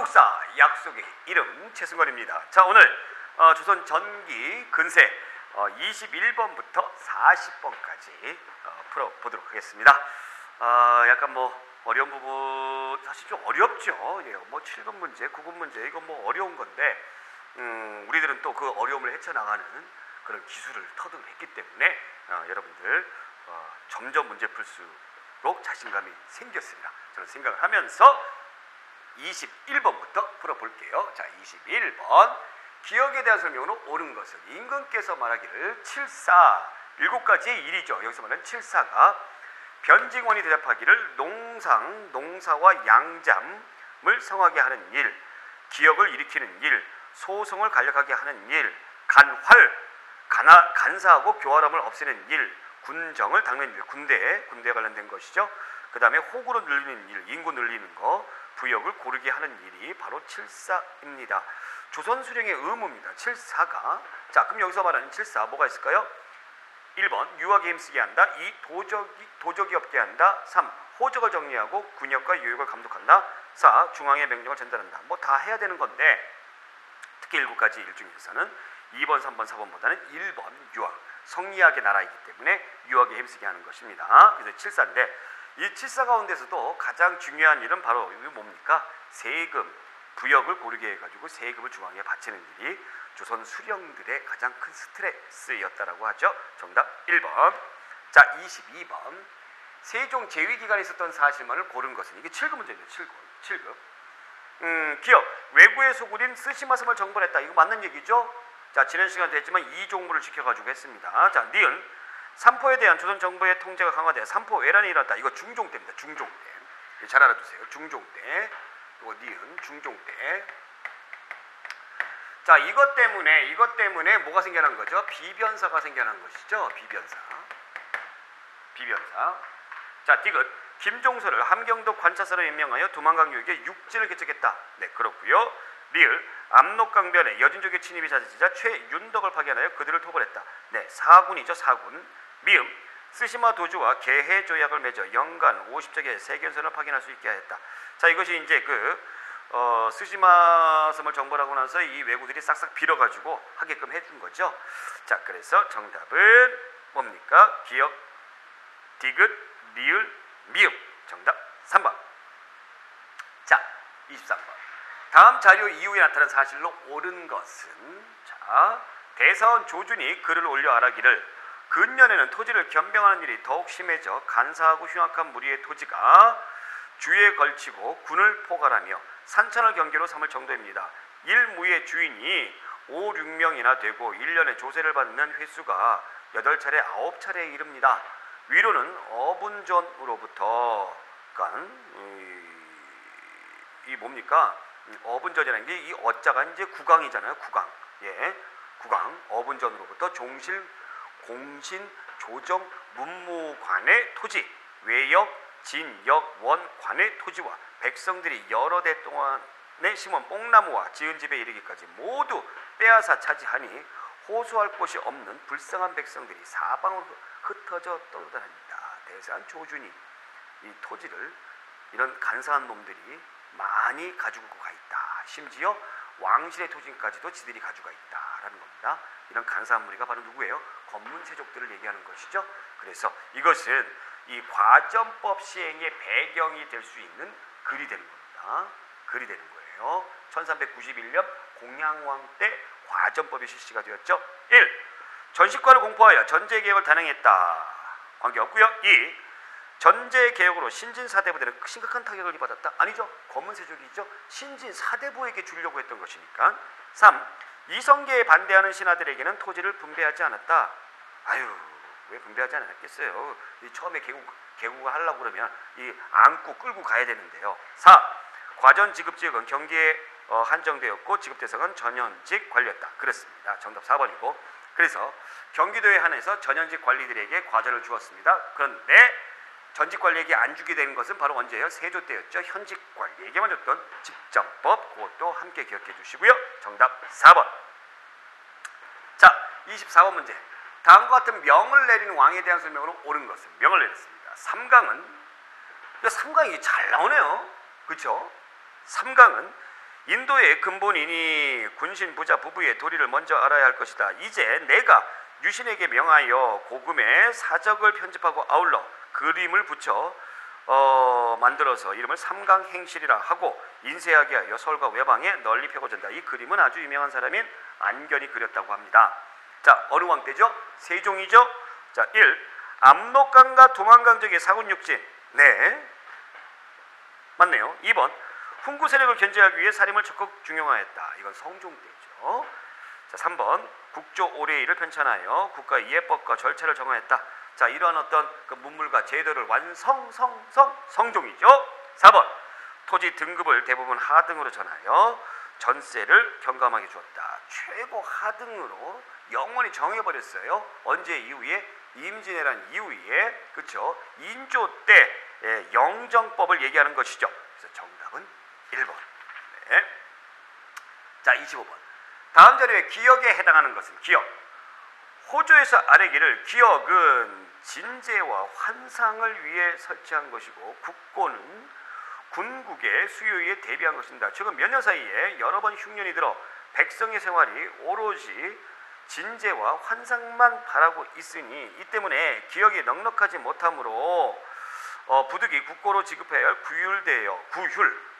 한국사 약속의 이름 최승건입니다. 자, 오늘 조선 전기 근세 21번부터 40번까지 풀어보도록 하겠습니다. 약간 어려운 부분 사실 좀 어렵죠. 예, 7급 문제, 9급 문제 이건 어려운 건데 우리들은 또 그 어려움을 헤쳐나가는 그런 기술을 터득했기 때문에 여러분들 점점 문제 풀수록 자신감이 생겼습니다. 저는 생각을 하면서 21번부터 풀어볼게요. 자, 21번 기억에 대한 설명으로 옳은 것은 임금께서 말하기를 칠사 7가지의 일이죠. 여기서 말하는 칠사가 변직원이 대답하기를 농사와 양잠을 성하게 하는 일, 기억을 일으키는 일, 소송을 간략하게 하는 일, 간사하고 교활함을 없애는 일, 군정을 닦는 일, 군대에 관련된 것이죠. 그 다음에 호구로 늘리는 일, 인구 늘리는 거, 부역을 고르게 하는 일이 바로 칠사입니다. 조선 수령의 의무입니다. 칠사가. 자, 그럼 여기서 말하는 칠사 뭐가 있을까요? 1번 유학에 힘쓰게 한다. 2. 도적이 없게 한다. 3. 호적을 정리하고 군역과 유역을 감독한다. 4. 중앙의 명령을 전달한다. 다 해야 되는 건데 특히 7가지 일 중에서는 2번, 3번, 4번보다는 1번 유학, 성리학의 나라이기 때문에 유학에 힘쓰게 하는 것입니다. 그래서 칠사인데 이 칠사 가운데서도 가장 중요한 일은 바로 이게 뭡니까? 세금, 부역을 고르게 해가지고 세금을 중앙에 바치는 일이 조선 수령들의 가장 큰 스트레스였다라고 하죠. 정답 1번. 자, 22번. 세종 재위 기간에 있었던 사실만을 고른 것은 이게 7급 문제입니다. 7급. 기억. 왜구의 소굴인 쓰시마섬을 정벌했다. 이거 맞는 얘기죠? 자, 지난 시간도 했지만 이종무를 지켜가지고 했습니다. 자, 니은. 삼포에 대한 조선 정부의 통제가 강화돼 삼포 외란이 일어났다. 이거 중종 때입니다. 중종 때. 잘 알아두세요. 중종 때. 이거 니은 중종 때. 자, 이것 때문에 뭐가 생겨난 거죠? 비변사가 생겨난 것이죠. 비변사. 자, 디귿. 김종서를 함경도 관차사로 임명하여 두만강유역에 육지를 개척했다. 네, 그렇고요. 리을. 압록강변에 여진족의 침입이 잦아지자 최윤덕을 파견하여 그들을 토벌했다. 네, 사군이죠. 사군. 미음. 쓰시마 도주와 개해 조약을 맺어 연간 50척의 세견선을 파견할 수 있게 하였다. 자, 이것이 이제 쓰시마 섬을 정벌하고 나서 이 왜구들이 싹싹 빌어가지고 하게끔 해준 거죠. 자, 그래서 정답은 뭡니까? 기억, 디귿, 리을, 미음. 정답 3번. 자, 23번. 다음 자료 이후에 나타난 사실로 옳은 것은, 자, 대사원 조준이 글을 올려 아라기를 근년에는 토지를 겸병하는 일이 더욱 심해져 간사하고 흉악한 무리의 토지가 주에 걸치고 군을 포괄하며 산천을 경계로 삼을 정도입니다. 일무의 주인이 5, 6명이나 되고 1년에 조세를 받는 횟수가 8차례, 9차례에 이릅니다. 위로는 어분전으로부터, 그러니까 이 뭡니까? 어분전이라는 게 이 어자가 이제 구강이잖아요. 구강. 예, 구강. 어분전으로부터 종실, 공신, 조정, 문무관의 토지, 외역, 진역, 원관의 토지와 백성들이 여러 대 동안에 심은 뽕나무와 지은 집에 이르기까지 모두 빼앗아 차지하니 호소할 곳이 없는 불쌍한 백성들이 사방으로 흩어져 떠돌아다닙니다. 대사한 조준이 이 토지를 이런 간사한 놈들이 많이 가지고 가 있다. 심지어 왕실의 토지까지도 지들이 가지고 있다라는 겁니다. 이런 간사한 무리가 바로 누구예요? 검문세족들을 얘기하는 것이죠. 그래서 이것은 이 과전법 시행의 배경이 될 수 있는 글이 되는 겁니다. 글이 되는 거예요. 1391년 공양왕 때 과전법이 실시가 되었죠. 1. 전시과를 공포하여 전제개혁을 단행했다. 관계없고요. 2. 전제개혁으로 신진사대부들은 심각한 타격을 받았다. 아니죠. 검문세족이죠. 신진사대부에게 주려고 했던 것이니까. 3. 이성계에 반대하는 신하들에게는 토지를 분배하지 않았다. 아유, 왜 분배하지 않았겠어요. 처음에 개국을 하려고 그러면 이 안고 끌고 가야 되는데요. 4. 과전 지급지역은 경기에 한정되었고 지급 대상은 전현직 관리였다. 그렇습니다. 정답 4번이고. 그래서 경기도에 한해서 전현직 관리들에게 과전을 주었습니다. 그런데 전직 관리에게 안 주게 된 것은 바로 언제예요? 세조 때였죠. 현직 관리에게만 줬던 직전법, 그것도 함께 기억해 주시고요. 정답 4번. 자, 24번 문제. 다음과 같은 명을 내린 왕에 대한 설명으로 옳은 것은 명을 내렸습니다. 삼강은 잘 나오네요. 그렇죠? 삼강은 인도의 근본인이 군신 부자 부부의 도리를 먼저 알아야 할 것이다. 이제 내가 유신에게 명하여 고금의 사적을 편집하고 아울러 그림을 붙여 만들어서 이름을 삼강행실이라 하고 인쇄하게 하여 서울과 외방에 널리 펴고전다. 이 그림은 아주 유명한 사람인 안견이 그렸다고 합니다. 자, 어느 왕 때죠? 세종이죠? 자, 1. 압록강과 도만강적의 사군육진. 네, 맞네요. 2번. 훈구 세력을 견제하기 위해 사림을 적극 중용하였다. 이건 성종 때죠. 자, 3번. 국조 오례일을 편찬하여 국가의 예법과 절차를 정하였다. 자, 이러한 어떤 그 문물과 제도를 성종이죠. 4번. 토지 등급을 대부분 하등으로 전하여 전세를 경감하게 주었다. 최고 하등으로 영원히 정해버렸어요. 언제 이후에? 임진왜란 이후에, 그렇죠? 인조 때 영정법을 얘기하는 것이죠. 그래서 정답은 1번. 네. 자, 25번. 다음 자료에 기역에 해당하는 것은 기역. 호조에서 아래기를 기역은 진제와 환상을 위해 설치한 것이고 국고는 군국의 수요에 대비한 것입니다. 최근 몇 년 사이에 여러 번 흉년이 들어 백성의 생활이 오로지 진제와 환상만 바라고 있으니 이 때문에 기역이 넉넉하지 못하므로 부득이 국고로 지급해야 할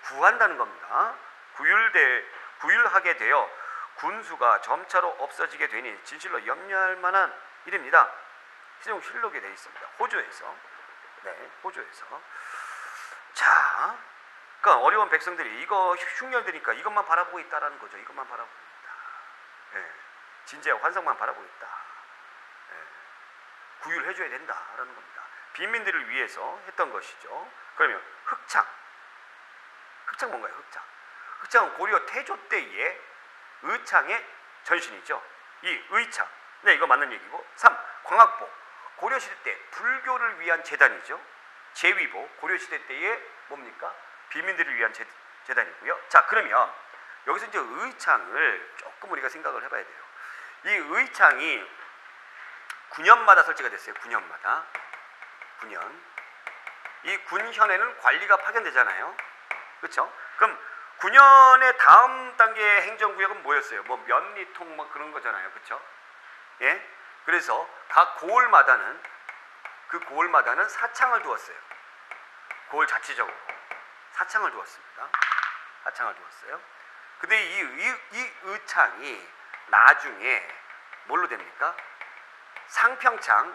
구한다는 겁니다. 구율하게 되어 군수가 점차로 없어지게 되니 진실로 염려할 만한 일입니다. 세종실록에 되어 있습니다. 호조에서. 네, 호조에서. 자, 그러니까 어려운 백성들이 이거 흉년되니까 이것만 바라보고 있다라는 거죠. 이것만 바라보고 있다. 네, 진짜와 환상만 바라보고 있다. 네, 구휼해줘야 된다라는 겁니다. 빈민들을 위해서 했던 것이죠. 그러면 흑창. 흑창 뭔가요? 흑창. 흑창은 고려 태조 때의 의창의 전신이죠. 이 의창. 네, 이거 맞는 얘기고. 3. 광학보. 고려시대 때 불교를 위한 재단이죠. 제위보. 고려시대 때의 뭡니까? 비민들을 위한 재단이고요. 자, 그러면 여기서 이제 의창을 조금 우리가 생각을 해봐야 돼요. 이 의창이 9년마다 설치가 됐어요. 9년마다. 9년. 이 군현에는 관리가 파견되잖아요. 그렇죠? 그럼 9년의 다음 단계의 행정구역은 뭐였어요? 뭐 면리통 뭐 그런 거잖아요. 그렇죠? 예? 그래서 각 고을마다는 그 고을마다는 사창을 두었어요. 고을 자체적으로 사창을 두었습니다. 사창을 두었어요. 근데 이 의창이 나중에 뭘로 됩니까? 상평창,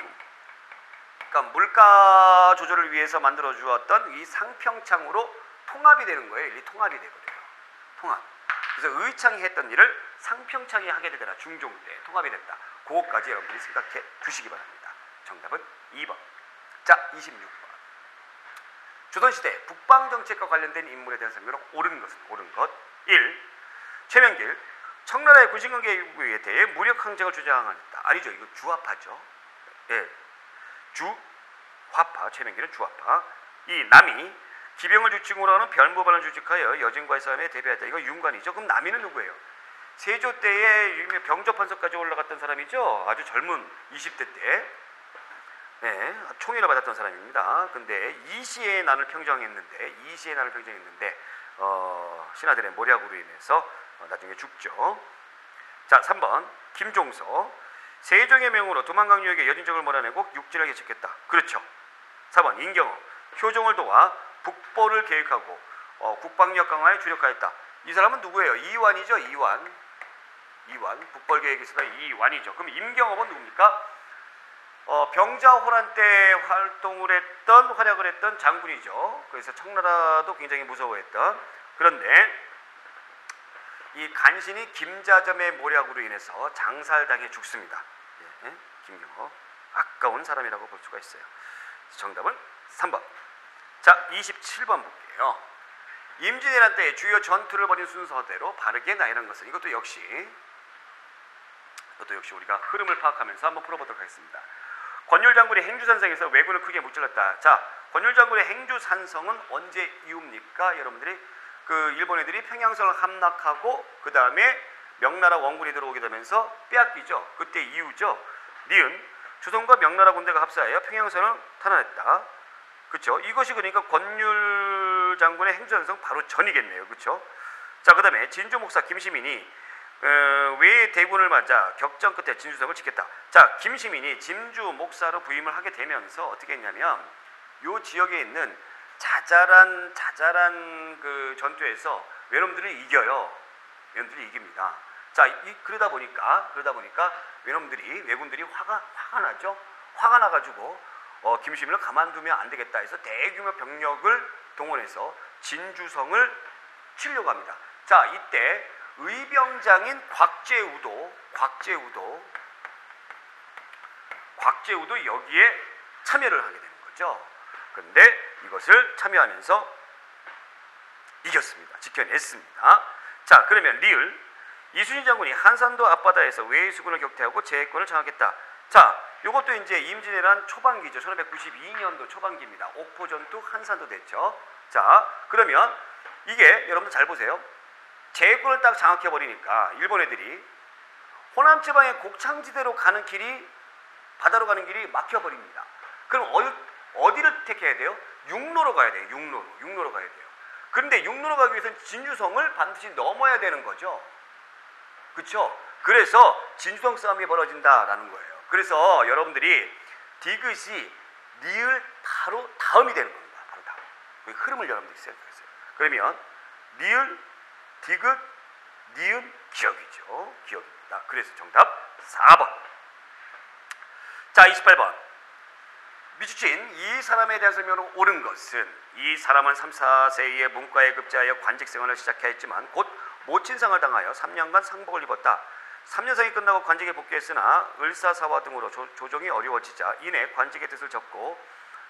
그러니까 물가 조절을 위해서 만들어 주었던 이 상평창으로 통합이 되는 거예요. 이 통합이 되거든요. 통합. 그래서 의창이 했던 일을 상평창이 하게 되더라. 중종 때 통합이 됐다. 그것까지 여러분들이 생각해 주시기 바랍니다. 정답은 2번. 자, 26번. 조선시대 북방정책과 관련된 인물에 대한 설명으로 옳은 것. 1. 최명길. 청나라의 군신관계 요구에 대해 무력항쟁을 주장하였다. 아니죠. 이거 주화파죠. 예. 주화파. 최명길은 주화파. 2. 남이. 기병을 주축으로 하는 별무반을 주축하여 여진과의 싸움에 대비하였다. 이거 윤관이죠. 그럼 남이는 누구예요? 세조 때에 병조판서까지 올라갔던 사람이죠. 아주 젊은 20대 때. 네, 총애를 받았던 사람입니다. 근데 이시의 난을 평정했는데 신하들의 모략으로 인해서 나중에 죽죠. 자, 3번 김종서. 세종의 명으로 도만강유역에 여진족을 몰아내고 육지를 개척했다. 그렇죠. 4번 임경업. 효종을 도와 북보를 계획하고 국방력 강화에 주력하였다. 이 사람은 누구예요? 이완이죠. 이완. 북벌 계획에서가 이완이죠. 그럼 임경업은 누굽니까? 병자호란 때 활약을 했던 장군이죠. 그래서 청나라도 굉장히 무서워했던. 그런데 이 간신이 김자점의 모략으로 인해서 장살당해 죽습니다. 예, 김경업. 아까운 사람이라고 볼 수가 있어요. 정답은 3번. 자, 27번 볼게요. 임진왜란 때 주요 전투를 벌인 순서대로 바르게 나열한 것은 이것도 역시 우리가 흐름을 파악하면서 한번 풀어보도록 하겠습니다. 권율 장군의 행주산성에서 왜군을 크게 무찔렀다. 자, 권율 장군의 행주산성은 언제 이후입니까? 여러분들이 그 일본 애들이 평양성을 함락하고 그 다음에 명나라 원군이 들어오게 되면서 빼앗기죠. 그때 이후죠. 니은 조선과 명나라 군대가 합사하여 평양성을 탄환했다. 그렇죠? 이것이 그러니까 권율 장군의 행주산성 바로 전이겠네요. 그렇죠? 자, 그 다음에 진주 목사 김시민이 왜 대군을 맞아 격전 끝에 진주성을 지켰다. 자, 김시민이 진주 목사로 부임을 하게 되면서 어떻게 했냐면 요 지역에 있는 자잘한 그 전투에서 외놈들을 이겨요. 외놈들이 이깁니다. 자, 그러다 보니까 왜군들이 화가 나죠. 화가 나가지고 김시민을 가만두면 안 되겠다 해서 대규모 병력을 동원해서 진주성을 치려고 합니다. 자, 이때 의병장인 곽재우도 여기에 참여를 하게 되는 거죠. 그런데 이것을 참여하면서 이겼습니다. 지켜냈습니다. 자, 그러면 리을 이순신 장군이 한산도 앞바다에서 외수군을 격퇴하고 제해권을 장악했다. 자, 요것도 이제 임진왜란 초반기죠. 1592년도 초반기입니다. 옥포전투 한산도 됐죠. 자, 그러면 이게 여러분들 잘 보세요. 제해권을 딱 장악해버리니까 일본 애들이 호남 지방의 곡창지대로 가는 길이, 바다로 가는 길이 막혀버립니다. 그럼 어디를 택해야 돼요? 육로로 가야 돼요. 육로로 가야 돼요. 그런데 육로로 가기 위해서는 진주성을 반드시 넘어야 되는 거죠. 그렇죠? 그래서 진주성 싸움이 벌어진다라는 거예요. 그래서 여러분들이 디귿이 리을 바로 다음이 되는 겁니다. 바로 다음. 그 흐름을 여러분들이 생각했어요. 그러면 리을, 디귿, 니은, 기억이죠. 기억입니다. 그래서 정답 4번. 자, 28번. 미주친 이 사람에 대한 설명으로 옳은 것은 이 사람은 3, 4세에 문과에 급제하여 관직 생활을 시작했지만 곧 모친상을 당하여 3년간 상복을 입었다. 3년상이 끝나고 관직에 복귀했으나 을사사화 등으로 조정이 어려워지자 이내 관직의 뜻을 접고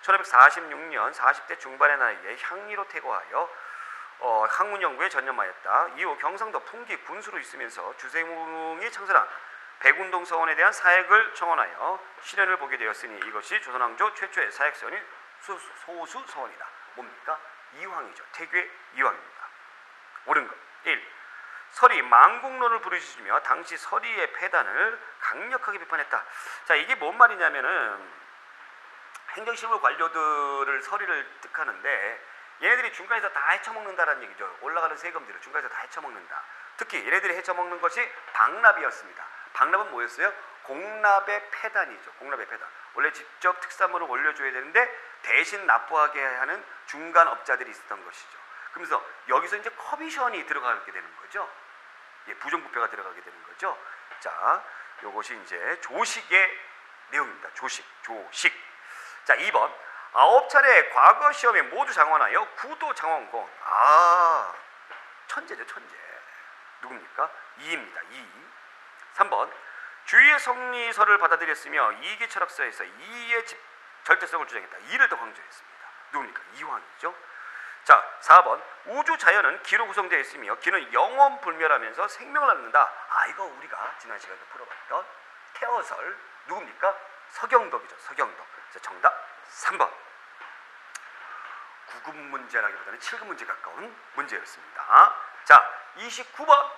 1546년 40대 중반의 나이에 향리로 퇴거하여 학문연구에 전념하였다. 이후 경상도 풍기 군수로 있으면서 주세웅이 창설한 백운동 서원에 대한 사액을 청원하여 실현을 보게 되었으니 이것이 조선왕조 최초의 사액서원이 소수 서원이다. 뭡니까? 이황이죠. 태괴 이황입니다. 옳은 것. 1. 설이 망국론을 부르짖으며 당시 설의의 폐단을 강력하게 비판했다. 자, 이게 뭔 말이냐면은 행정실무 관료들을 설의를 뜻하는데 얘네들이 중간에서 다 헤쳐먹는다라는 얘기죠. 올라가는 세금들을 중간에서 다 헤쳐먹는다. 특히 얘네들이 헤쳐먹는 것이 방납이었습니다. 방납은 뭐였어요? 공납의 폐단이죠. 공납의 폐단. 원래 직접 특산물을 올려줘야 되는데 대신 납부하게 하는 중간업자들이 있었던 것이죠. 그러면서 여기서 이제 커미션이 들어가게 되는 거죠. 예, 부정부패가 들어가게 되는 거죠. 자, 요것이 이제 조식의 내용입니다. 조식. 자, 2번. 9차례 과거 시험에 모두 장원하여 구도 장원공. 아, 천재죠, 천재. 누굽니까? 2입니다. 2. 3번. 주의의 성리설을 받아들였으며 이기 철학서에서 이의 절대성을 주장했다. 2를 더 강조했습니다. 누굽니까? 이황이죠. 자, 4번. 우주 자연은 기로 구성되어 있으며 기는 영원 불멸하면서 생명을 낳는다. 아, 이거 우리가 지난 시간에 풀어봤던 태어설. 누굽니까? 서경덕이죠. 서경덕. 자, 정답 3번. 9급 문제라기보다는 7급 문제 가까운 문제였습니다. 자, 29번.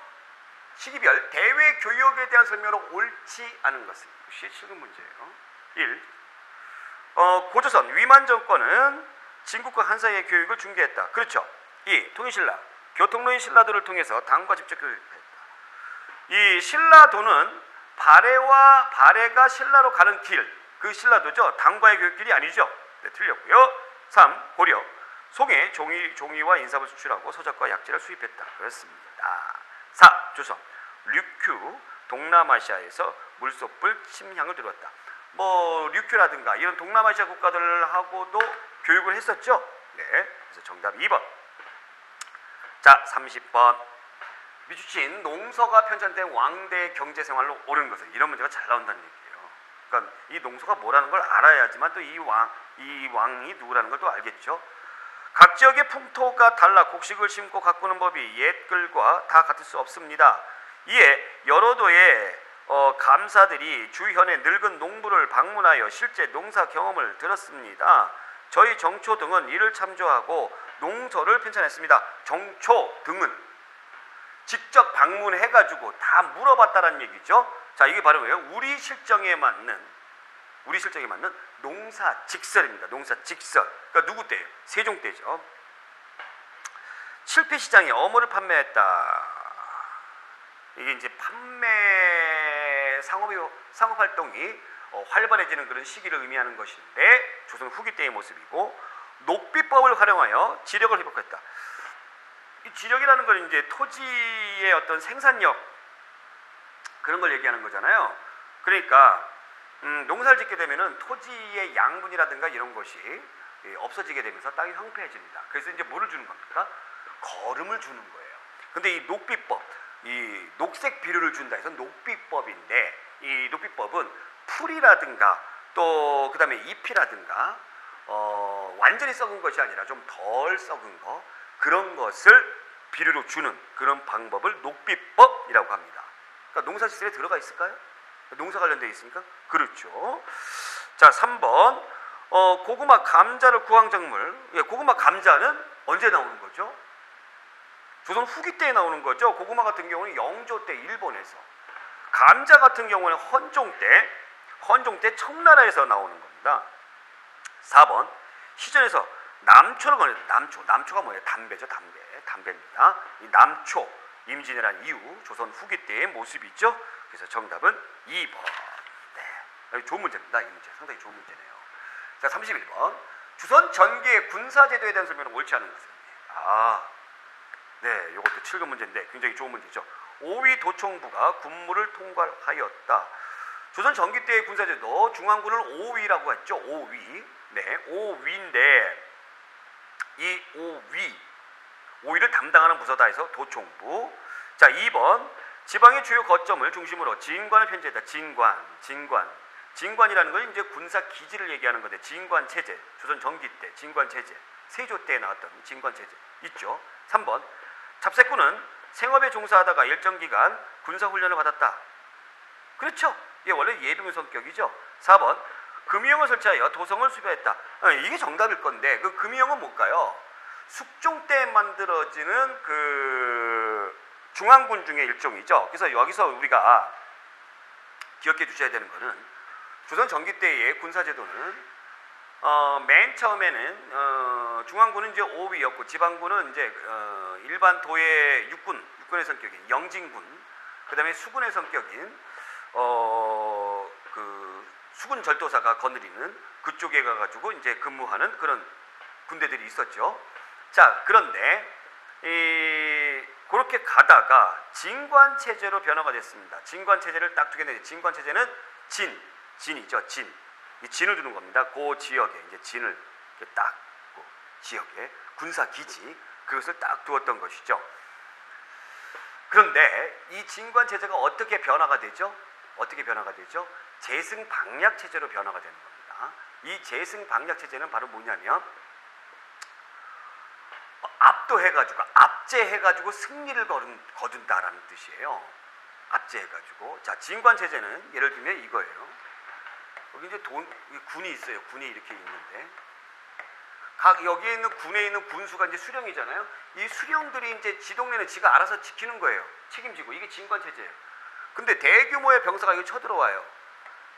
시기별 대외 교역에 대한 설명으로 옳지 않은 것은 역시 7급 문제예요. 1. 고조선 위만 정권은 진국과 한 사이의 교육을 중개했다. 그렇죠. 2. 통일신라 교통로인 신라도를 통해서 당과 직접 교육했다. 이 신라도는 발해가 신라로 가는 길, 그 신라도죠. 당과의 교육길이 아니죠. 네, 틀렸고요. 3. 고려 송해 종이와 인삼을 수출하고 서적과 약재를 수입했다. 그렇습니다. 4. 조선 류큐 동남아시아에서 물소불 침향을 들어왔다. 뭐 류큐라든가 이런 동남아시아 국가들하고도 교육을 했었죠. 네, 그래서 정답 2번. 자, 30번. 미주친 농서가 편찬된 왕대의 경제생활로 옳은 것은 이런 문제가 잘 나온다는 얘기예요. 그러니까 이 농서가 뭐라는 걸 알아야지만 또 이 왕이 누구라는 걸 또 알겠죠. 각 지역의 풍토가 달라 곡식을 심고 가꾸는 법이 옛글과 다 같을 수 없습니다. 이에 여러 도의 감사들이 주현의 늙은 농부를 방문하여 실제 농사 경험을 들었습니다. 저희 정초 등은 이를 참조하고 농서를 편찬했습니다. 정초 등은 직접 방문해가지고 다 물어봤다는 얘기죠. 자, 이게 바로 뭐예요? 우리 실정에 맞는 농사직설입니다. 농사직설. 그러니까 누구 때예요? 세종 때죠. 실패 시장에 어물을 판매했다. 이게 이제 판매 상업 활동이 활발해지는 그런 시기를 의미하는 것인데 조선 후기 때의 모습이고, 녹비법을 활용하여 지력을 회복했다. 이 지력이라는 건 이제 토지의 어떤 생산력 그런 걸 얘기하는 거잖아요. 그러니까 농사를 짓게 되면은 토지의 양분이라든가 이런 것이 없어지게 되면서 땅이 황폐해집니다. 그래서 이제 뭐를 주는 겁니까? 거름을 주는 거예요. 근데 이 녹비법, 이 녹색 비료를 준다 해서 녹비법인데, 이 녹비법은 풀이라든가 또 그다음에 잎이라든가 완전히 썩은 것이 아니라 좀 덜 썩은 거, 그런 것을 비료로 주는 그런 방법을 녹비법이라고 합니다. 그러니까 농사시설에 들어가 있을까요? 농사 관련되어 있습니까? 그렇죠. 자, 3번 고구마 감자를 구황작물. 고구마 감자는 언제 나오는 거죠? 조선 후기 때에 나오는 거죠. 고구마 같은 경우는 영조 때 일본에서, 감자 같은 경우는 헌종 때 청나라에서 나오는 겁니다. 4번 시전에서 남초를 권했다. 남초가 뭐예요? 담배죠. 담배입니다. 이 남초 임진왜란 이후 조선 후기 때의 모습이죠. 그래서 정답은 2번. 네, 좋은 문제입니다. 이 문제 상당히 좋은 문제네요. 자, 31번 조선 전기의 군사제도에 대한 설명을 옳지 않은 것은? 네, 이것도 7급 문제인데 굉장히 좋은 문제죠. 5위 도총부가 군무를 통괄하였다. 조선 전기 때의 군사제도 중앙군을 5위라고 했죠. 5위. 네, 5위인데 이 5위를 담당하는 부서다 해서 도총부. 자, 2번 지방의 주요 거점을 중심으로 진관을 편제했다. 진관이라는 건 이제 군사 기지를 얘기하는 건데, 진관 체제, 조선 전기 때 진관 체제, 세조 때 나왔던 진관 체제 있죠. 3번 잡새꾼은 생업에 종사하다가 일정 기간 군사 훈련을 받았다. 그렇죠. 이게 원래 예비군 성격이죠. 4번 금이형을 설치하여 도성을 수비했다. 이게 정답일 건데, 그 금이형은 뭘까요? 숙종 때 만들어지는 그 중앙군 중의 일종이죠. 그래서 여기서 우리가 기억해 주셔야 되는 거는, 조선 전기 때의 군사제도는 맨 처음에는 중앙군은 이제 5위였고, 지방군은 이제 일반 도의 육군의 성격인 영진군, 그다음에 수군의 성격인 그 수군 절도사가 거느리는 그쪽에 가가지고 이제 근무하는 그런 군대들이 있었죠. 자, 그런데 그렇게 가다가 진관 체제로 변화가 됐습니다. 진관 체제를 딱 두게 되죠. 진관 체제는 진이죠. 이 진을 두는 겁니다. 그 지역에 이제 진을 딱 그 지역에 군사 기지, 그것을 딱 두었던 것이죠. 그런데 이 진관 체제가 어떻게 변화가 되죠? 재승 방략 체제로 변화가 되는 겁니다. 이 재승 방략 체제는 바로 뭐냐면 압도해가지고 압제해가지고 승리를 거둔다라는 뜻이에요. 압제해가지고. 자, 진관 체제는 예를 들면 이거예요. 여기 이제 군이 있어요. 군이 이렇게 있는데 여기에 있는 군에 있는 군수가 이제 수령이잖아요. 이 수령들이 이제 지 동네는 지가 알아서 지키는 거예요. 책임지고. 이게 진관 체제예요. 근데 대규모의 병사가 여기 쳐들어와요.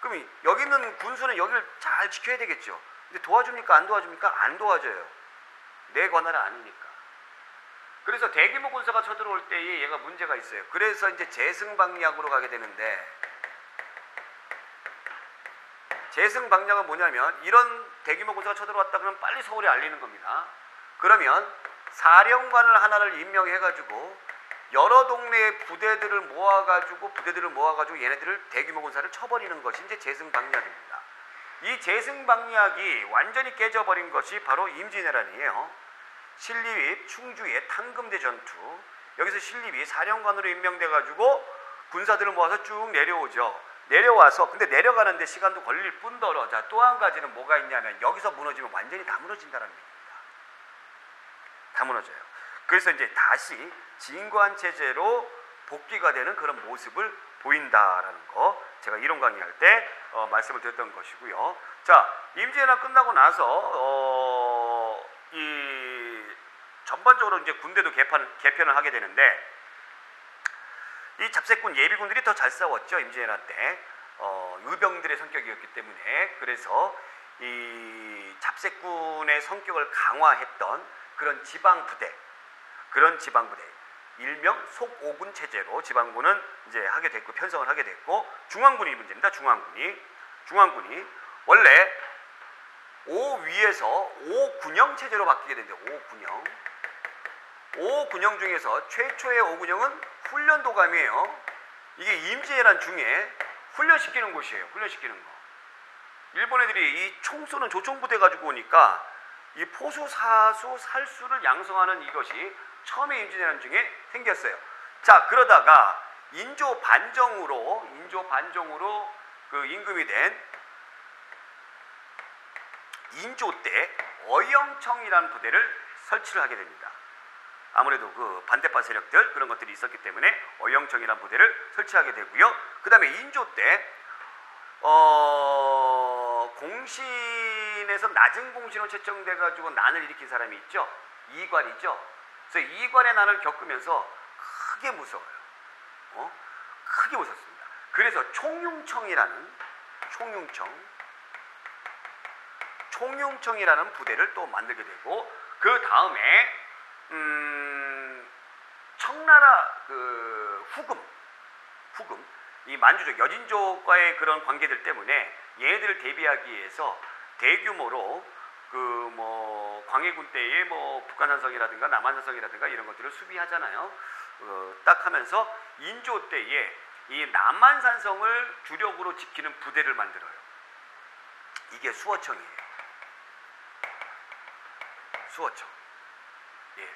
그럼 여기 있는 군수는 여기를 잘 지켜야 되겠죠. 근데 도와줍니까? 안 도와줍니까? 안 도와줘요. 내 권한은 아니니까. 그래서 대규모 군사가 쳐들어올 때에 얘가 문제가 있어요. 그래서 이제 재승방략으로 가게 되는데, 재승방략은 뭐냐면, 이런 대규모 군사가 쳐들어왔다 그러면 빨리 서울에 알리는 겁니다. 그러면 사령관을 하나를 임명해가지고 여러 동네의 부대들을 모아가지고 얘네들을 대규모 군사를 쳐버리는 것이 이제 재승방략입니다. 이 재승방략이 완전히 깨져버린 것이 바로 임진왜란이에요. 신립 충주의 탕금대 전투. 여기서 신립이 사령관으로 임명돼가지고 군사들을 모아서 쭉 내려오죠. 내려와서 근데 내려가는데 시간도 걸릴 뿐더러, 자, 또 한 가지는 뭐가 있냐면, 여기서 무너지면 완전히 다 무너진다는 얘기입니다. 다 무너져요. 그래서 이제 다시 진관 체제로 복귀가 되는 그런 모습을 보인다라는 거, 제가 이론 강의할 때 말씀을 드렸던 것이고요. 자, 임진왜란 끝나고 나서 이 전반적으로 이제 군대도 개편을 하게 되는데, 이 잡새꾼 예비군들이 더 잘 싸웠죠. 임진왜란 때 의병들의 성격이었기 때문에. 그래서 이 잡새꾼의 성격을 강화했던 그런 지방 부대, 그런 지방부대, 일명 속오군 체제로 지방군은 이제 하게 됐고 편성을 하게 됐고, 중앙군이 문제입니다. 중앙군이 원래 5위에서 5군영 체제로 바뀌게 되는데, 5군영 중에서 최초의 5군영은 훈련도감이에요. 이게 임진왜란 중에 훈련시키는 곳이에요. 훈련시키는 거. 일본 애들이 이 총 쏘는 조총부대 가지고 오니까 이 포수, 사수, 살수를 양성하는 이것이 처음에 임진왜란 중에 생겼어요. 자, 그러다가 인조 반정으로 그 임금이 된 인조 때 어영청이라는 부대를 설치를 하게 됩니다. 아무래도 그 반대파 세력들 그런 것들이 있었기 때문에 어영청이라는 부대를 설치하게 되고요. 그 다음에 인조 때 공신에서 낮은 공신으로 채정돼 가지고 난을 일으킨 사람이 있죠. 이괄이죠. 그래서 이괄의 난을 겪으면서 크게 무서워요. 크게 무섭습니다. 그래서 총융청이라는 부대를 또 만들게 되고, 그 다음에 청나라 그 후금 이 만주족 여진족과의 그런 관계들 때문에 얘네들을 대비하기 위해서 대규모로 그 뭐 광해군 때의 뭐 북한산성이라든가 남한산성이라든가 이런 것들을 수비하잖아요. 딱 하면서 인조 때에 이 남한산성을 주력으로 지키는 부대를 만들어요. 이게 수어청이에요.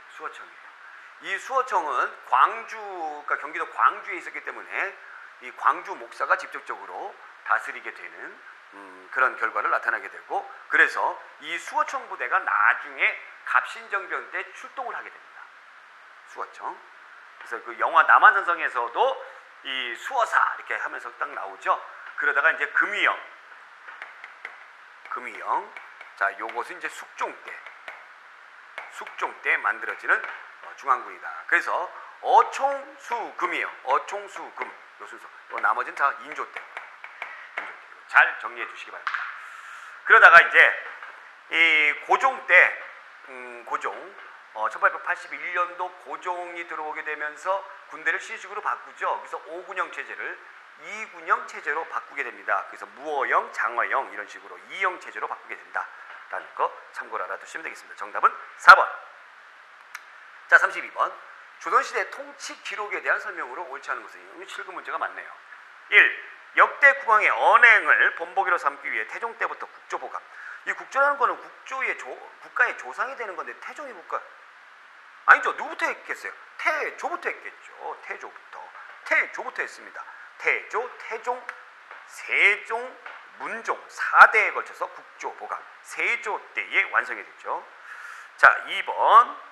수어청이에요. 이 수어청은 그러니까 경기도 광주에 있었기 때문에 이 광주 목사가 직접적으로 다스리게 되는 그런 결과를 나타나게 되고, 그래서 이 수어청 부대가 나중에 갑신정변 때 출동을 하게 됩니다. 수어청. 그래서 그 영화 남한산성에서도 이 수어사 이렇게 하면서 딱 나오죠. 그러다가 이제 금위영. 자, 요것은 이제 숙종 때 만들어지는 중앙군이다. 그래서 어총수금이에요. 어총수금 요 순서. 나머지는 다 인조 때. 잘 정리해 주시기 바랍니다. 그러다가 이제 이 고종 때 1881년도 고종이 들어오게 되면서 군대를 시식으로 바꾸죠. 그래서 5군영 체제를 2군영 체제로 바꾸게 됩니다. 그래서 무어영, 장어영 이런 식으로 2영 체제로 바꾸게 된다라는 거 참고로 알아두시면 되겠습니다. 정답은 4번. 자, 32번. 조선시대 통치 기록에 대한 설명으로 옳지 않은 것은 7급 문제가 많네요. 1. 역대 국왕의 언행을 본보기로 삼기 위해 태종 때부터 국조보감. 이 국조라는 거는 국가의 조상이 되는 건데 태종이 국가 아니죠. 누구부터 했겠어요? 태조부터 했겠죠. 태조부터 했습니다. 태조, 태종, 세종, 문종 4대에 걸쳐서 국조보감 세조 때에 완성이 됐죠. 자, 2번.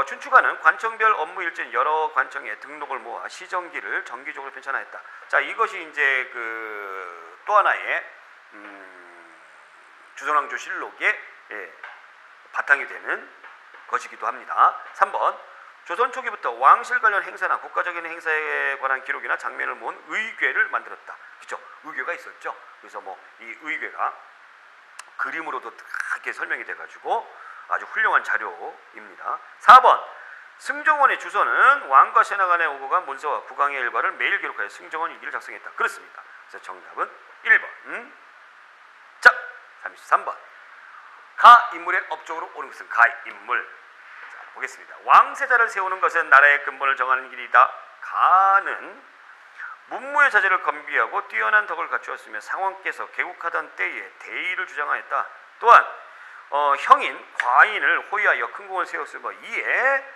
춘추관은 관청별 업무 일정 여러 관청에 등록을 모아 시정기를 정기적으로 편찬하였다. 자, 이것이 이제 그 또 하나의 조선왕조실록의 바탕이 되는 것이기도 합니다. 3번. 조선 초기부터 왕실 관련 행사나 국가적인 행사에 관한 기록이나 장면을 모은 의궤를 만들었다. 그렇죠? 의궤가 있었죠. 그래서 뭐 이 의궤가 그림으로도 이렇게 설명이 돼가지고 아주 훌륭한 자료입니다. 4번. 승정원의 주소는 왕과 신하 간의 오고 간 문서와 국왕의 일과를 매일 기록하여 승정원 일기를 작성했다. 그렇습니다. 그래서 정답은 1번. 자, 33번. 가 인물의 업적으로 옳은 것은 가인물. 자, 보겠습니다. 왕세자를 세우는 것은 나라의 근본을 정하는 길이다. 가는 문무의 자질을 겸비하고 뛰어난 덕을 갖추었으며 상왕께서 개국하던 때에 대의를 주장하였다. 또한 형인 과인을 호위하여 큰 공을 세웠으며 이에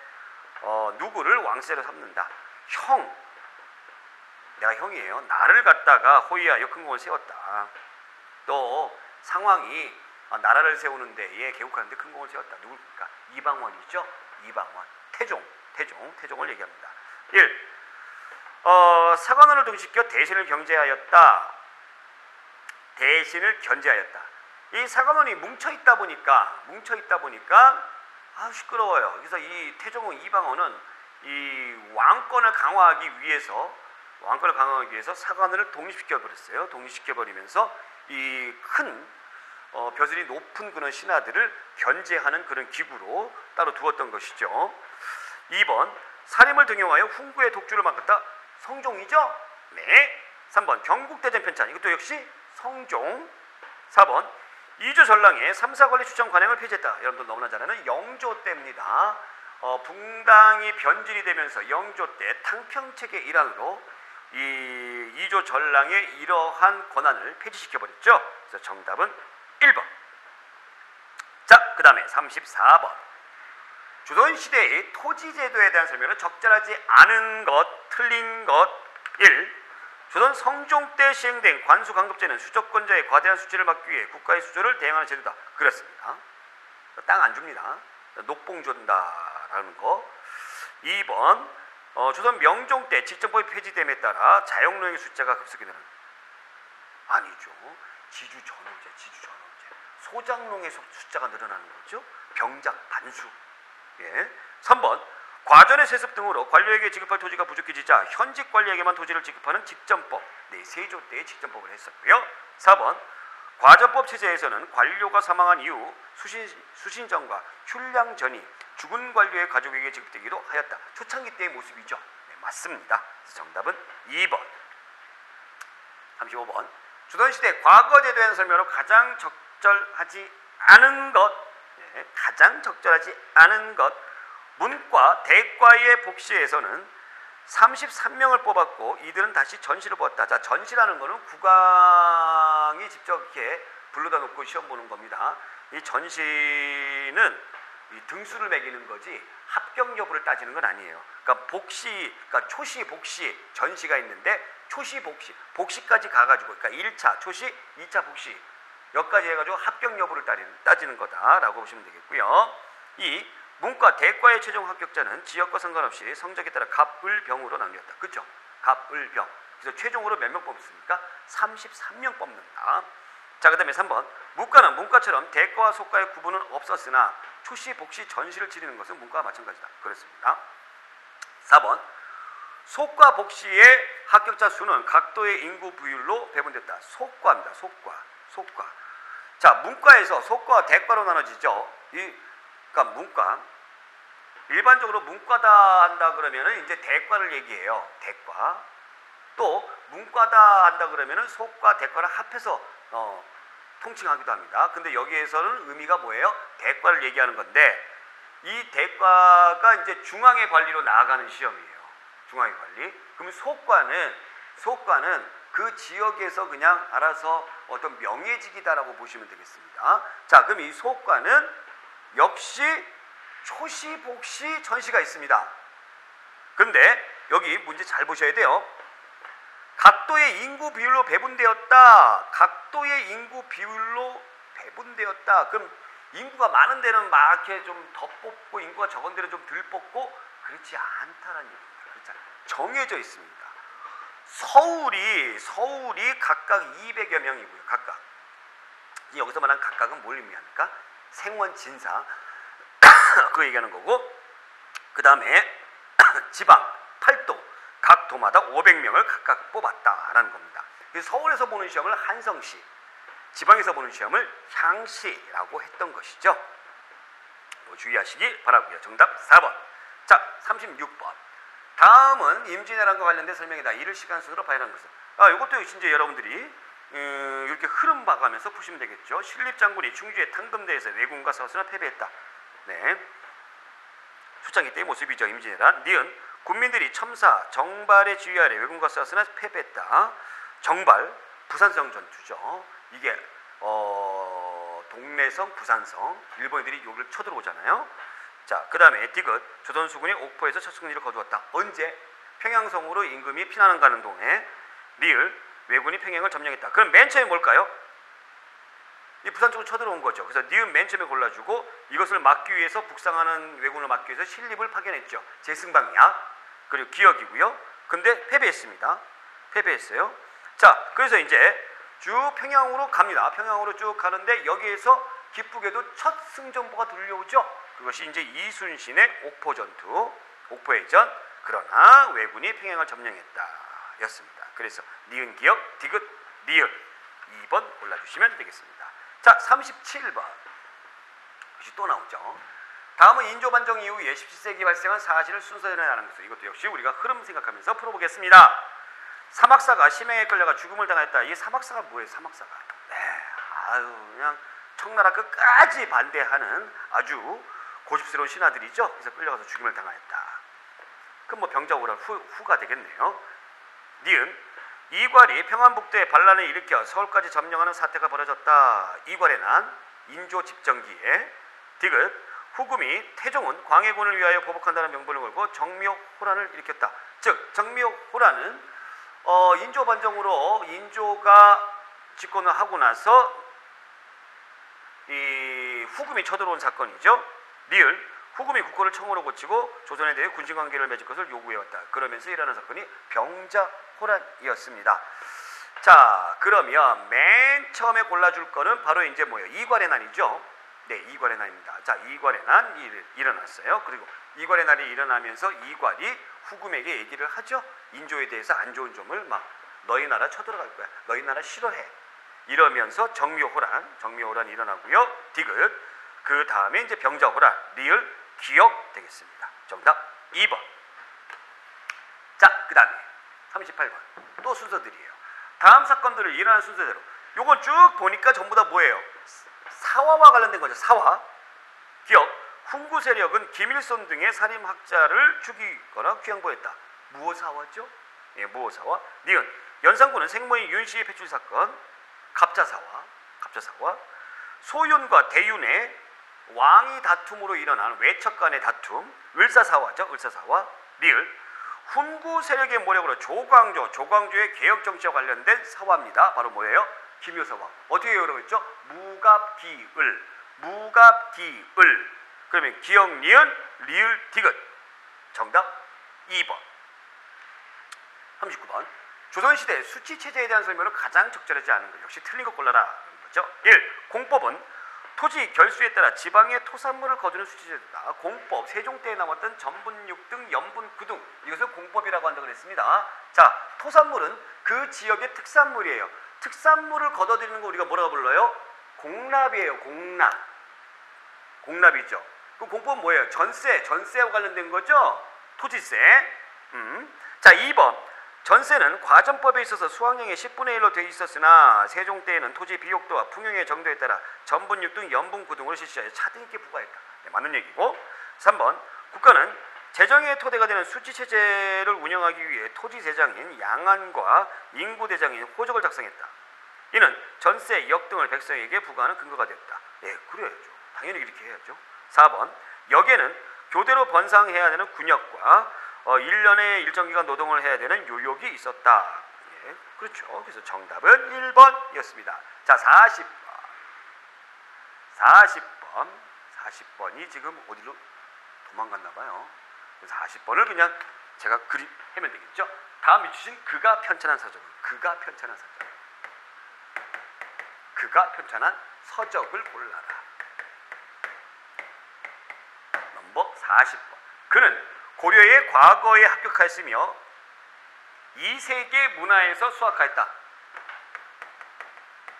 누구를 왕세로 삼는다. 내가 형이에요. 나를 갖다가 호위하여 큰 공을 세웠다. 또 상왕이 나라를 세우는 데에 개국하는 데 큰 공을 세웠다. 누굴까? 이방원이죠. 이방원. 태종을 얘기합니다. 1. 사관원을 동시켜 대신을 견제하였다. 이 사관원이 뭉쳐있다 보니까 시끄러워요. 그래서 이 태종은 이방원은 이 왕권을 강화하기 위해서 사관원을 독립시켜버렸어요. 독립시켜버리면서 이 큰 벼슬이 높은 그런 신하들을 견제하는 그런 기구로 따로 두었던 것이죠. 2번 사림을 등용하여 훈구의 독주를 막았다. 성종이죠? 네. 3번 경국대전 편찬. 이것도 역시 성종. 4번 이조 전랑의 삼사관리 추천 관행을 폐지했다. 여러분들 너무나 잘 아는 영조 때입니다. 붕당이 변질이 되면서 영조 때 탕평책의 일환으로 이 이조 전랑의 이러한 권한을 폐지시켜버렸죠. 그래서 정답은 1번. 자, 그 다음에 34번. 조선시대의 토지제도에 대한 설명은 적절하지 않은 것, 틀린 것. 1. 조선 성종 때 시행된 관수강급제는 수조권자의 과대한 수치를 막기 위해 국가의 수조를 대행하는 제도다. 그렇습니다. 땅 안 줍니다. 녹봉 준다라는 거. 2번 조선 명종 때 직정법이 폐지됨에 따라 자영농의 숫자가 급속히 늘어난. 아니죠. 지주전원제. 소장농의 숫자가 늘어나는 거죠. 병작 반수. 예. 3번 과전의 세습 등으로 관료에게 지급할 토지가 부족해지자 현직 관리에게만 토지를 지급하는 직전법. 네, 세조 때의 직전법을 했었고요. 4번 과전법 체제에서는 관료가 사망한 이후 수신전과 출량전이 죽은 관료의 가족에게 지급되기도 하였다. 초창기 때의 모습이죠. 네, 맞습니다. 정답은 2번. 35번 조선시대 과거제도에 대한 설명으로 가장 적절하지 않은 것. 네, 가장 적절하지 않은 것. 문과, 대과의 복시에서는 33명을 뽑았고 이들은 다시 전시를 보았다. 자, 전시라는 거는 국왕이 직접 이렇게 불러다 놓고 시험 보는 겁니다. 이 전시는 이 등수를 매기는 거지 합격 여부를 따지는 건 아니에요. 그러니까 복시, 그러니까 초시, 복시, 전시가 있는데 초시, 복시, 복시까지 가가지고 그러니까 1차 초시, 2차 복시 여기까지 해가지고 합격 여부를 따지는 거다라고 보시면 되겠고요. 2. 문과, 대과의 최종 합격자는 지역과 상관없이 성적에 따라 갑을병으로 나뉘었다. 그렇죠? 갑을병. 그래서 최종으로 몇 명 뽑습니까? 33명 뽑는다. 자, 그 다음에 3번. 문과는 문과처럼 대과와 소과의 구분은 없었으나 초시, 복시, 전시를 치르는 것은 문과와 마찬가지다. 그렇습니다. 4번. 소과, 복시의 합격자 수는 각도의 인구 비율로 배분됐다. 소과입니다. 소과. 자, 문과에서 소과와 대과로 나눠지죠. 그러니까 문과, 일반적으로 문과다 한다 그러면은 이제 대과를 얘기해요. 대과. 또 문과다 한다 그러면은 소과, 대과를 합해서 통칭하기도 합니다. 근데 여기에서는 의미가 뭐예요? 대과를 얘기하는 건데 이 대과가 이제 중앙의 관리로 나아가는 시험이에요. 중앙의 관리. 그러면 소과는 그 지역에서 그냥 알아서 어떤 명예직이다라고 보시면 되겠습니다. 자, 그럼 이 소과는 역시 초시, 복시, 전시가 있습니다. 근데 여기 문제 잘 보셔야 돼요. 각도의 인구 비율로 배분되었다. 각도의 인구 비율로 배분되었다. 그럼 인구가 많은 데는 막 이렇게 좀 더 뽑고 인구가 적은 데는 좀 덜 뽑고 그렇지 않다라는 얘기입니다. 그렇지 않아요. 정해져 있습니다. 서울이 각각 200여 명이고요. 각각. 여기서 말하는 각각은 뭘 의미합니까? 생원, 진사 그 얘기하는 거고, 그 다음에 지방, 팔도 각 도마다 500명을 각각 뽑았다라는 겁니다. 서울에서 보는 시험을 한성시, 지방에서 보는 시험을 향시라고 했던 것이죠. 주의하시기 바라고요. 정답 4번. 자, 36번. 다음은 임진왜란과 관련된 설명이다. 이를 시간 순으로 봐야하는 것은. 이것도 이제 여러분들이 이렇게 흐름 봐가면서 푸시면 되겠죠. 신립장군이 충주의 탕금대에서 왜군과 싸웠으나 패배했다. 네. 초창기 때의 모습이죠. 임진왜란. 니은 군민들이 첨사, 정발의 지휘 아래 왜군과 싸웠으나 패배했다. 정발, 부산성 전투죠. 이게 동래성, 부산성. 일본인들이 여기를 쳐들어오잖아요. 자, 그 다음에 디귿, 조선수군이 옥포에서 첫 승리를 거두었다. 언제? 평양성으로 임금이 피난을 가는 동에. 리을, 왜군이 평양을 점령했다. 그럼 맨 처음에 뭘까요? 이 부산 쪽으로 쳐들어온 거죠. 그래서 니은 맨 처음에 골라주고 이것을 막기 위해서 북상하는 왜군을 막기 위해서 신립을 파견했죠. 제승방야 그리고 기역이고요. 근데 패배했습니다. 패배했어요. 자, 그래서 이제 쭉 평양으로 갑니다. 평양으로 쭉 가는데 여기에서 기쁘게도 첫 승전보가 들려오죠. 그것이 이제 이순신의 옥포전투, 옥포해전. 그러나 왜군이 평양을 점령했다 였습니다. 그래서 니은, 기역, 디귿, 리을 2번 골라주시면 되겠습니다. 자, 37번. 역시 또 나오죠. 다음은 인조 반정 이후에 17세기 발생한 사실을 순서대로 하는 것을 이것도 역시 우리가 흐름 생각하면서 풀어보겠습니다. 사막사가 심행에 끌려가 죽음을 당했다. 이 사막사가 뭐예요? 사막사가. 네, 그냥 청나라 끝까지 반대하는 아주 고집스러운 신하들이죠. 그래서 끌려가서 죽임을 당하였다. 그럼 뭐 병자호란 후가 되겠네요. 니은 이괄이 평안북도에 반란을 일으켜 서울까지 점령하는 사태가 벌어졌다. 이괄의 난 인조 집정기에 디귿 후금이 태종은 광해군을 위하여 보복한다는 명분을 걸고 정묘호란을 일으켰다. 즉 정묘호란은 인조 반정으로 인조가 집권을 하고 나서 이 후금이 쳐들어온 사건이죠. 리을 후금이 국권을 청으로 고치고 조선에 대해 군신관계를 맺을 것을 요구해왔다. 그러면서 일어난 사건이 병자호란이었습니다. 자, 그러면 맨 처음에 골라줄 거는 바로 이제 뭐예요? 이괄의 난이죠. 네, 이괄의 난입니다. 자, 이괄의 난이 일어났어요. 그리고 이괄의 난이 일어나면서 이괄이 후금에게 얘기를 하죠. 인조에 대해서 안 좋은 점을 막 너희 나라 쳐들어갈 거야. 너희 나라 싫어해. 이러면서 정묘호란이 일어나고요. 디귿 그 다음에 이제 병자호란, 리을 기역 되겠습니다. 정답 2번. 자, 그 다음에 38번. 또 순서들이에요. 다음 사건들을 일어나는 순서대로. 요건 쭉 보니까 전부 다 뭐예요? 사화와 관련된 거죠. 사화. 기역. 훈구 세력은 김일성 등의 살인학자를 죽이거나 귀양보했다. 무엇사화죠? 예, 무엇사화. 니은. 연산군은 생모인 윤씨의 패출 사건. 갑자사화. 소윤과 대윤의 왕이 다툼으로 일어난 외척 간의 다툼. 을사사화죠. 을사사화. 리을. 훈구 세력의 모력으로 조광조의 개혁 정치와 관련된 사화입니다. 바로 뭐예요? 김효사화. 어떻게 그러고 있죠? 무갑기을. 그러면 기역, 니은, 리을, 디귿. 정답 2번. 39번. 조선시대 수치체제에 대한 설명을 가장 적절하지 않은 것. 역시 틀린 것 골라라. 거죠. 1. 공법은 토지 결수에 따라 지방의 토산물을 거두는 수치제도다. 공법, 세종 때에 나왔던 전분육 등 염분 구등, 이것을 공법이라고 한다고 그랬습니다. 자, 토산물은 그 지역의 특산물이에요. 특산물을 거둬들이는 거 우리가 뭐라고 불러요? 공납이에요. 공납이죠. 그 공법은 뭐예요? 전세와 관련된 거죠? 토지세. 자, 2번. 전세는 과전법에 있어서 수확량의 10분의 1로 되어 있었으나 세종 때에는 토지 비옥도와 풍용의 정도에 따라 전분육 등 염분 구등으로 실시하여 차등 있게 부과했다. 네, 맞는 얘기고. 3번. 국가는 재정의 토대가 되는 수치체제를 운영하기 위해 토지대장인 양안과 인구대장인 호적을 작성했다. 이는 전세, 역 등을 백성에게 부과하는 근거가 되었다. 네, 그래야죠. 당연히 이렇게 해야죠. 4번. 역에는 교대로 번상해야 되는 군역과 1년에 일정 기간 노동을 해야 되는 요역이 있었다. 예, 그렇죠. 그래서 정답은 1번이었습니다. 자, 40번이 지금 어디로 도망갔나 봐요. 40번을 그냥 제가 하면 되겠죠. 다음 주신 그가 편찬한 서적을 골라라. 넘버 40번. 그는 고려의 과거에 합격하였으며 2세계 문화에서 수학하였다.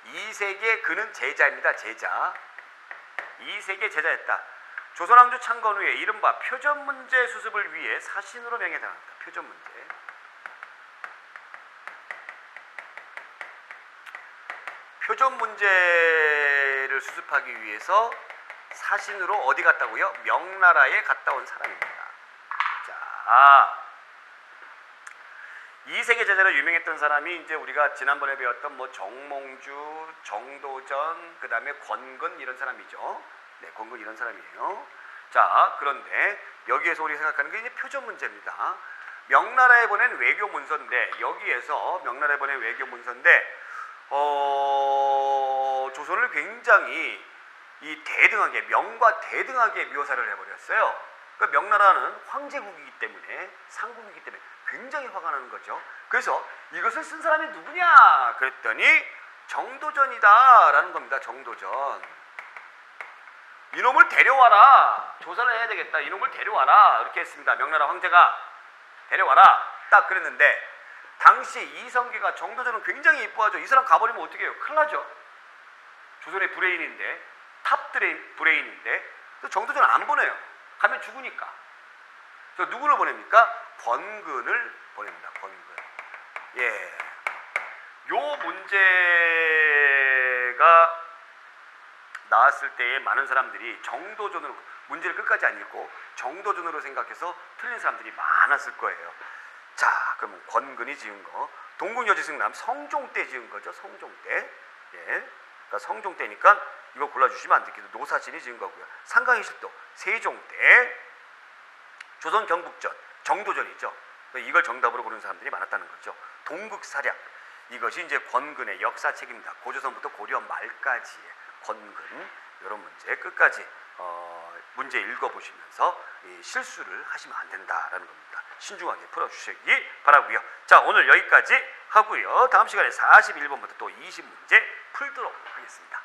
2세계 그는 제자입니다. 제자. 2세계 제자였다. 조선왕조 창건 후에 이른바 표전문제 수습을 위해 사신으로 명예당한다. 표전문제. 표전문제를 수습하기 위해서 사신으로 어디 갔다고요? 명나라에 갔다 온 사람입니다. 자, 2세계 제자로 유명했던 사람이 이제 우리가 지난번에 배웠던 뭐 정몽주, 정도전, 그 다음에 권근 이런 사람이죠. 네, 권근 이런 사람이에요. 자, 그런데 여기에서 우리가 생각하는 게 이제 표전 문제입니다. 명나라에 보낸 외교 문서인데 여기에서 명나라에 보낸 외교 문서인데 조선을 굉장히 이 대등하게 명과 대등하게 묘사를 해버렸어요. 그러니까 명나라는 황제국이기 때문에 상국이기 때문에 굉장히 화가 나는 거죠. 그래서 이것을 쓴 사람이 누구냐 그랬더니 정도전이다 라는 겁니다. 정도전. 이놈을 데려와라. 조사를 해야 되겠다. 이놈을 데려와라. 이렇게 했습니다. 명나라 황제가 데려와라. 딱 그랬는데 당시 이성계가 정도전은 굉장히 이뻐하죠. 이 사람 가버리면 어떻게 해요? 큰일 나죠. 조선의 브레인인데 탑 브레인인데 정도전은 안 보내요. 가면 죽으니까. 그래서 누구를 보냅니까? 권근을 보냅니다. 권근. 예. 요 문제가 나왔을 때에 많은 사람들이 정도전으로, 문제를 끝까지 안 읽고 정도전으로 생각해서 틀린 사람들이 많았을 거예요. 자, 그러면 권근이 지은 거, 동국여지승남 성종 때 지은 거죠. 성종 때. 예. 그러니까 성종 때니까 이거 골라주시면 안 되겠죠. 노사진이 지은 거고요. 상강이실도 세종 때, 조선 경북전 정도전이죠. 이걸 정답으로 고른 사람들이 많았다는 거죠. 동국사략, 이것이 이제 권근의 역사책입니다. 고조선부터 고려 말까지의 권근, 이런 문제 끝까지 문제 읽어보시면서 실수를 하시면 안 된다라는 겁니다. 신중하게 풀어주시기 바라고요. 자, 오늘 여기까지 하고요. 다음 시간에 41번부터 또 20문제 풀도록 하겠습니다.